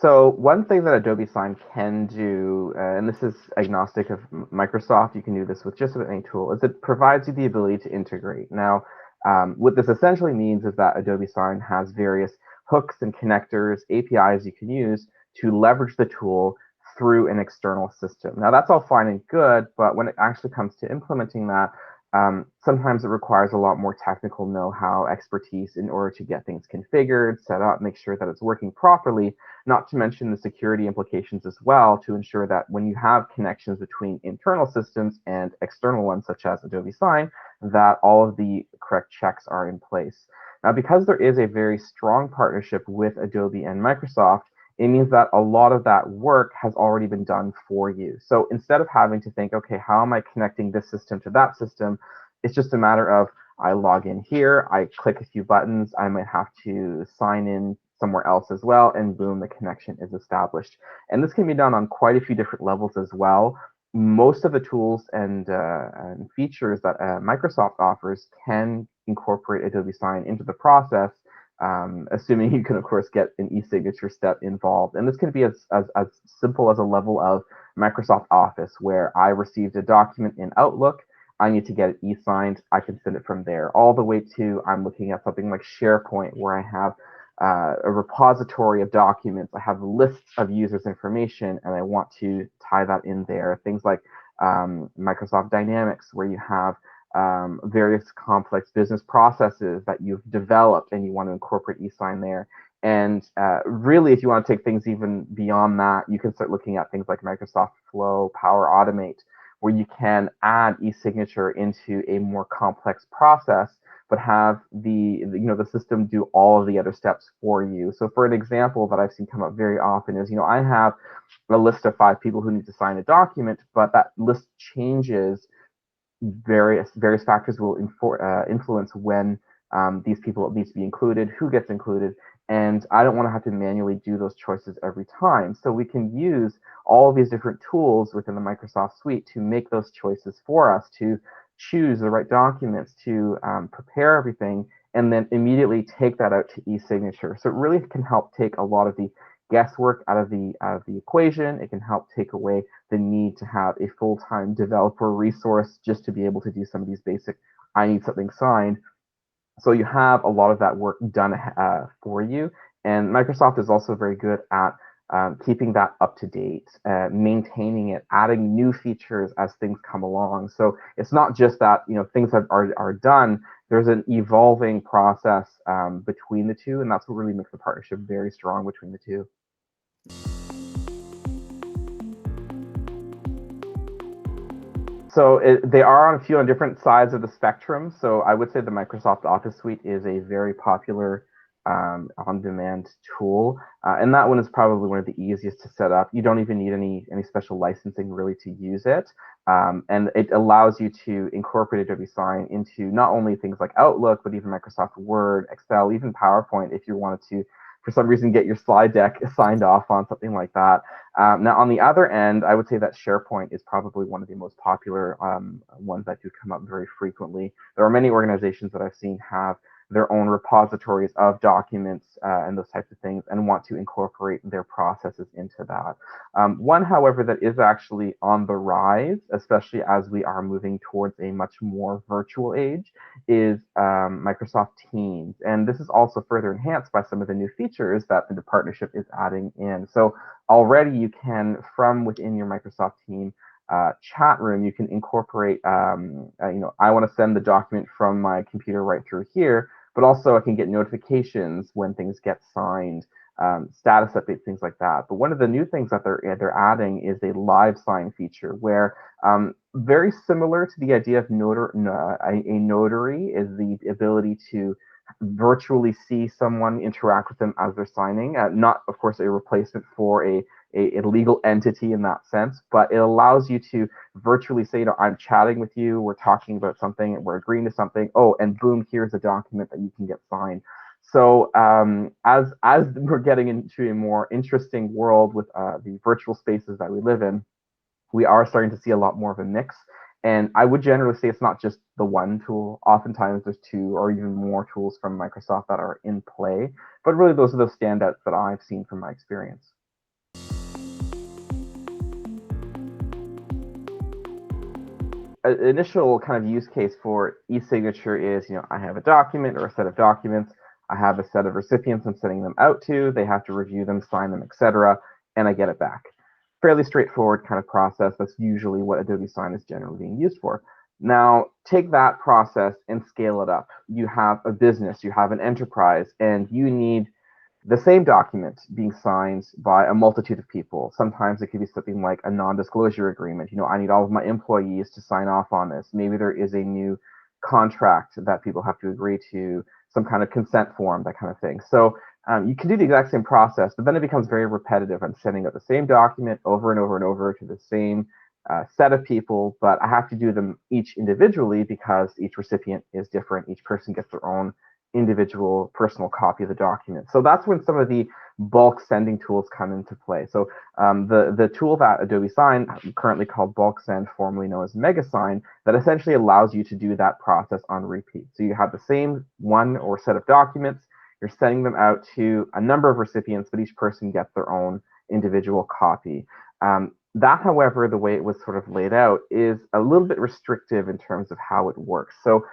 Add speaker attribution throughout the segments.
Speaker 1: So one thing that Adobe Sign can do, and this is agnostic of Microsoft, you can do this with just about any tool, is it provides you the ability to integrate. Now, what this essentially means is that Adobe Sign has various hooks and connectors, APIs you can use to leverage the tool through an external system. Now, that's all fine and good, but when it actually comes to implementing that, sometimes it requires a lot more technical know-how, expertise in order to get things configured, set up, make sure that it's working properly, not to mention the security implications as well to ensure that when you have connections between internal systems and external ones, such as Adobe Sign, that all of the correct checks are in place. Now, because there is a very strong partnership with Adobe and Microsoft, it means that a lot of that work has already been done for you. So instead of having to think, okay, how am I connecting this system to that system? It's just a matter of I log in here, I click a few buttons, I might have to sign in somewhere else as well, and boom, the connection is established. And this can be done on quite a few different levels as well. Most of the tools and features that Microsoft offers can incorporate Adobe Sign into the process, assuming you can, of course, get an e-signature step involved. And this can be as simple as a level of Microsoft Office, where I received a document in Outlook, I need to get it e-signed, I can send it from there, all the way to I'm looking at something like SharePoint, where I have a repository of documents, I have lists of users' information, and I want to tie that in there. Things like Microsoft Dynamics, where you have various complex business processes that you've developed and you want to incorporate eSign there. And really, if you want to take things even beyond that, you can start looking at things like Microsoft Flow, Power Automate, where you can add e-signature into a more complex process, but have the system do all of the other steps for you. So for an example that I've seen come up very often is, I have a list of 5 people who need to sign a document, but that list changes. Various factors will influence when these people need to be included, who gets included, and I don't want to have to manually do those choices every time. So we can use all of these different tools within the Microsoft suite to make those choices for us, to choose the right documents, to prepare everything, and then immediately take that out to e-signature. So it really can help take a lot of the guesswork out of the equation. It can help take away the need to have a full-time developer resource just to be able to do some of these basic, I need something signed. So you have a lot of that work done for you. And Microsoft is also very good at keeping that up to date, maintaining it, adding new features as things come along. So it's not just that things are done. There's an evolving process between the two, and that's what really makes the partnership very strong between the two. So they are on a few on different sides of the spectrum. So I would say the Microsoft Office Suite is a very popular on-demand tool, and that one is probably one of the easiest to set up. You don't even need any special licensing really to use it, and it allows you to incorporate Adobe Sign into not only things like Outlook, but even Microsoft Word, Excel, even PowerPoint if you wanted to, for some reason, get your slide deck signed off on, something like that. Now, on the other end, I would say that SharePoint is probably one of the most popular ones that do come up very frequently. There are many organizations that I've seen have their own repositories of documents and those types of things and want to incorporate their processes into that. One, however, that is actually on the rise, especially as we are moving towards a much more virtual age, is Microsoft Teams. And this is also further enhanced by some of the new features that the partnership is adding in. So already you can, from within your Microsoft team chat room, you can incorporate, I want to send the document from my computer right through here, but also I can get notifications when things get signed, status updates, things like that. But one of the new things that they're adding is a live sign feature where very similar to the idea of a notary is the ability to virtually see someone, interact with them as they're signing. Not, of course, a replacement for a legal entity in that sense, but it allows you to virtually say, I'm chatting with you, we're talking about something, we're agreeing to something, oh, and boom, here's a document that you can get signed. So as we're getting into a more interesting world with the virtual spaces that we live in, we are starting to see a lot more of a mix. And I would generally say it's not just the one tool. Oftentimes there's 2 or even more tools from Microsoft that are in play. But really those are the standouts that I've seen from my experience. initial kind of use case for e-signature is, I have a document or a set of documents. I have a set of recipients I'm sending them out to. They have to review them, sign them, etc., and I get it back. Fairly straightforward kind of process. That's usually what Adobe Sign is generally being used for. Now, take that process and scale it up. You have a business, you have an enterprise, and you need the same document being signed by a multitude of people. Sometimes it could be something like a non-disclosure agreement. I need all of my employees to sign off on this. Maybe there is a new contract that people have to agree to, some kind of consent form, that kind of thing. So you can do the exact same process, but then it becomes very repetitive. I'm sending out the same document over and over and over to the same set of people, but I have to do them each individually because each recipient is different. Each person gets their own individual personal copy of the document. So that's when some of the bulk sending tools come into play. So the tool that Adobe Sign, currently called Bulk Send, formerly known as MegaSign, that essentially allows you to do that process on repeat. So you have the same one or set of documents, you're sending them out to a number of recipients, but each person gets their own individual copy. That, however, the way it was sort of laid out is a little bit restrictive in terms of how it works. So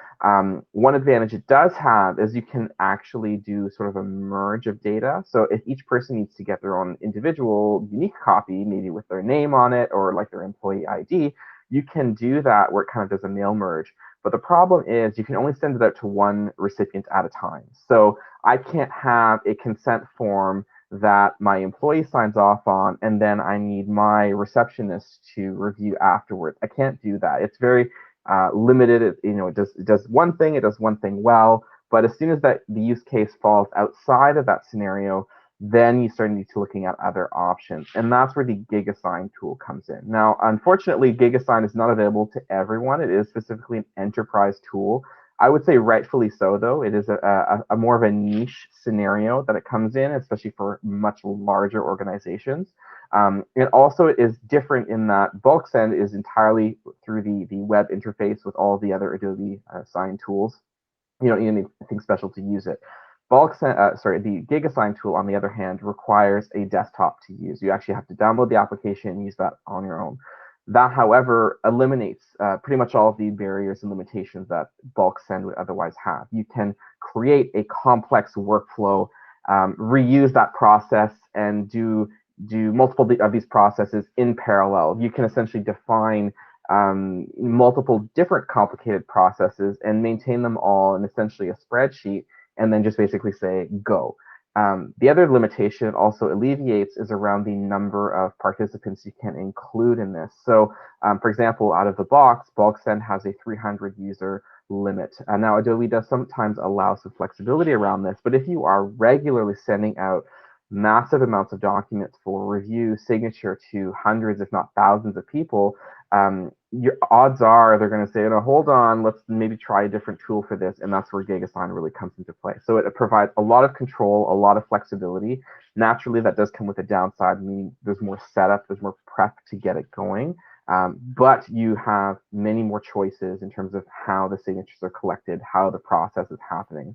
Speaker 1: one advantage it does have is you can actually do sort of a merge of data. So if each person needs to get their own individual unique copy, maybe with their name on it or like their employee ID, you can do that where it kind of does a mail merge. But the problem is you can only send it out to one recipient at a time. So I can't have a consent form that my employee signs off on, and then I need my receptionist to review afterwards. I can't do that. It's very limited. It does one thing. It does one thing well. But as soon as the use case falls outside of that scenario, then you start need to looking at other options, and that's where the GigaSign tool comes in. Now, unfortunately, GigaSign is not available to everyone. It is specifically an enterprise tool. I would say rightfully so, though. It is a more of a niche scenario that it comes in, especially for much larger organizations. And also it is different in that Bulk Send is entirely through the web interface with all the other Adobe Sign tools. You don't need anything special to use it. The GigaSign tool, on the other hand, requires a desktop to use. You actually have to download the application and use that on your own. That, however, eliminates pretty much all of the barriers and limitations that Bulk Send would otherwise have. You can create a complex workflow, reuse that process, and do multiple of these processes in parallel. You can essentially define multiple different complicated processes and maintain them all in essentially a spreadsheet, and then just basically say go. The other limitation it also alleviates is around the number of participants you can include in this. So, for example, out of the box, Bulk Send has a 300 user limit. Now, Adobe does sometimes allow some flexibility around this, but if you are regularly sending out massive amounts of documents for review, signature to hundreds, if not thousands of people, your odds are they're going to say, hold on, let's maybe try a different tool for this, and that's where GigaSign really comes into play. So it provides a lot of control, a lot of flexibility. Naturally, that does come with a downside, meaning there's more setup, there's more prep to get it going, but you have many more choices in terms of how the signatures are collected, how the process is happening.